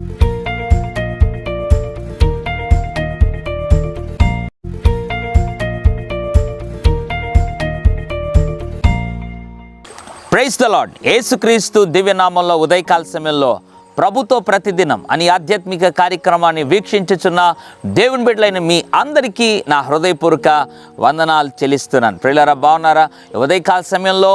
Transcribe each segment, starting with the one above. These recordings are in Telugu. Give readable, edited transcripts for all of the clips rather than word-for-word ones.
Praise the lord. యేసుక్రీస్తు దివ్యనామంలో ఉదయకాల సమయంలో ప్రభుతో ప్రతిదినం అని ఆధ్యాత్మిక కార్యక్రమాన్ని వీక్షించుచున్న దేవుని బిడ్డలైన మీ అందరికీ నా హృదయపూర్వక వందనాలు చెల్లిస్తున్నాను. ప్రియులారా, బాగున్నారా? ఉదయకాల సమయంలో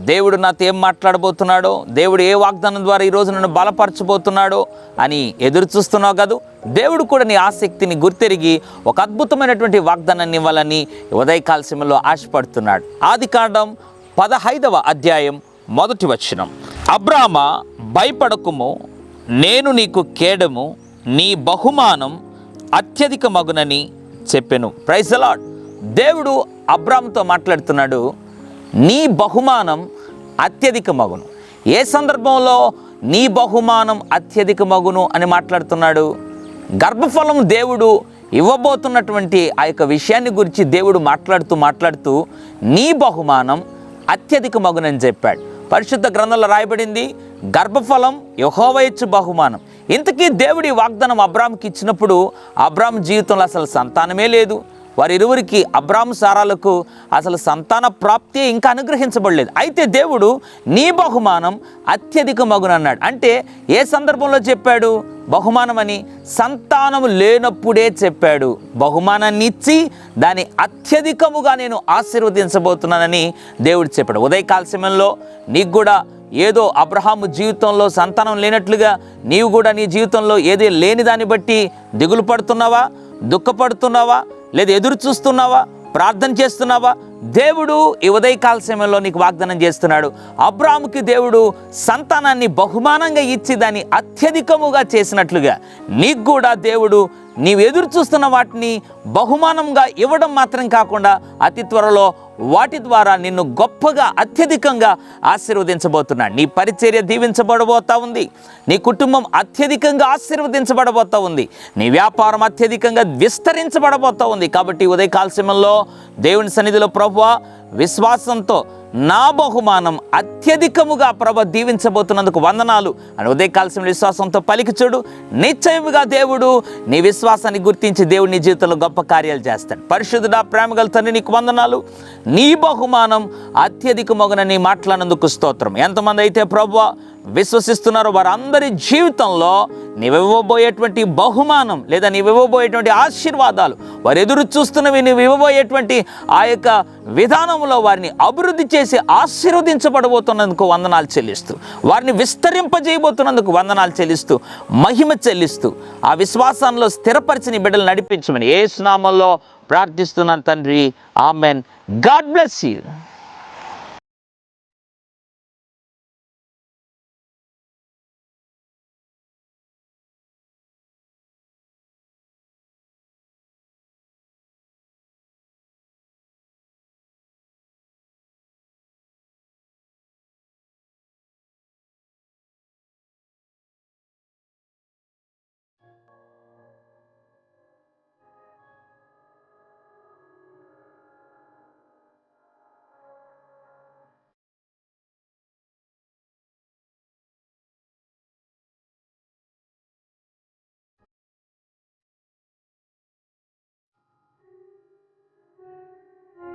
దేవుడు నాతో ఏం మాట్లాడబోతున్నాడో, దేవుడు ఏ వాగ్దానం ద్వారా ఈరోజు నన్ను బలపరచబోతున్నాడో అని ఎదురు చూస్తున్నావు కదా. దేవుడు కూడా నీ ఆసక్తిని గుర్తెరిగి ఒక అద్భుతమైనటువంటి వాగ్దానాన్ని ఇవ్వాలని ఉదయకాల సమయంలో ఆశపడుతున్నాడు. ఆదికాండం 15వ అధ్యాయం 1వ వచనం. అబ్రామా, భయపడకుము, నేను నీకు కేడము, నీ బహుమానం అత్యధిక మగునని చెప్పెను. Praise the Lord. దేవుడు అబ్రాముతో మాట్లాడుతున్నాడు, నీ బహుమానం అత్యధిక మగును. ఏ సందర్భంలో నీ బహుమానం అత్యధిక మగును అని మాట్లాడుతున్నాడు? గర్భఫలం దేవుడు ఇవ్వబోతున్నటువంటి ఆ యొక్క విషయాన్ని గురించి దేవుడు మాట్లాడుతూ నీ బహుమానం అత్యధిక మగునని చెప్పాడు. పరిశుద్ధ గ్రంథంలో రాయబడింది, గర్భఫలం యెహోవా ఇచ్చు బహుమానం. ఇంతకీ దేవుడి వాగ్దానం అబ్రాముకి ఇచ్చినప్పుడు అబ్రాము జీవితంలో అసలు సంతానమే లేదు. వారిరువురికి, అబ్రాము సారాలకు అసలు సంతాన ప్రాప్తి ఇంకా అనుగ్రహించబడలేదు. అయితే దేవుడు నీ బహుమానం అత్యధిక మగును అన్నాడు. అంటే ఏ సందర్భంలో చెప్పాడు బహుమానం అని? సంతానము లేనప్పుడే చెప్పాడు. బహుమానాన్ని ఇచ్చి దాన్ని అత్యధికముగా నేను ఆశీర్వదించబోతున్నానని దేవుడు చెప్పాడు. ఉదయకాల సమయంలో నీకు కూడా ఏదో అబ్రహాము జీవితంలో సంతానం లేనట్లుగా నీవు కూడా నీ జీవితంలో ఏదో లేని దాన్ని బట్టి దిగులు పడుతున్నావా, దుఃఖపడుతున్నావా, లేదా ఎదురు చూస్తున్నావా, ప్రార్థన చేస్తున్నావా? దేవుడు ఈ ఉదయకాల సమయంలో నీకు వాగ్దానం చేస్తున్నాడు. అబ్రాముకి దేవుడు సంతానాన్ని బహుమానంగా ఇచ్చి దాన్ని అత్యధికముగా చేసినట్లుగా నీకు కూడా దేవుడు నీవు ఎదురు చూస్తున్న వాటిని బహుమానంగా ఇవ్వడం మాత్రం కాకుండా అతి త్వరలో వాటి ద్వారా నిన్ను గొప్పగా అత్యధికంగా ఆశీర్వదించబోతున్నాడు. నీ పరిచర్య దీవించబడబోతా ఉంది. నీ కుటుంబం అత్యధికంగా ఆశీర్వదించబడబోతా ఉంది. నీ వ్యాపారం అత్యధికంగా విస్తరించబడబోతా ఉంది. కాబట్టి ఉదయకాల సమయంలో దేవుని సన్నిధిలో ప్రభువా, విశ్వాసంతో నా బహుమానం అత్యధికముగా ప్రభు దీవించబోతున్నందుకు వందనాలు అని ఉదయకాల సమయంలో విశ్వాసంతో పలికి చూడు. నిశ్చయముగా దేవుడు నీ విశ్వాసాన్ని గుర్తించి దేవుడు నీ జీవితంలో గొప్ప కార్యాలు చేస్తాడు. పరిశుద్ధుడా, ప్రేమగల తండ్రి, నీకు వందనాలు. నీ బహుమానం అత్యధిక మగునని మాట్లాడినందుకు స్తోత్రం. ఎంతమంది అయితే ప్రభువా విశ్వసిస్తున్నారో వారందరి జీవితంలో నీవివ్వబోయేటువంటి బహుమానం లేదా నీవివ్వబోయేటువంటి ఆశీర్వాదాలు, వారు ఎదురు చూస్తున్నవి నీవు ఇవ్వబోయేటువంటి ఆ యొక్క విధానంలో వారిని అభివృద్ధి చేసి ఆశీర్వదించబడబోతున్నందుకు వందనాలు చెల్లిస్తూ, వారిని విస్తరింపజేయబోతున్నందుకు వందనాలు చెల్లిస్తూ, మహిమ చెల్లిస్తూ ఆ విశ్వాసంలో స్థిరపరిచిన బిడ్డలు నడిపించమని యేసు నామములో ప్రార్థిస్తున్నాను తండ్రి. ఆమెన్. God bless you.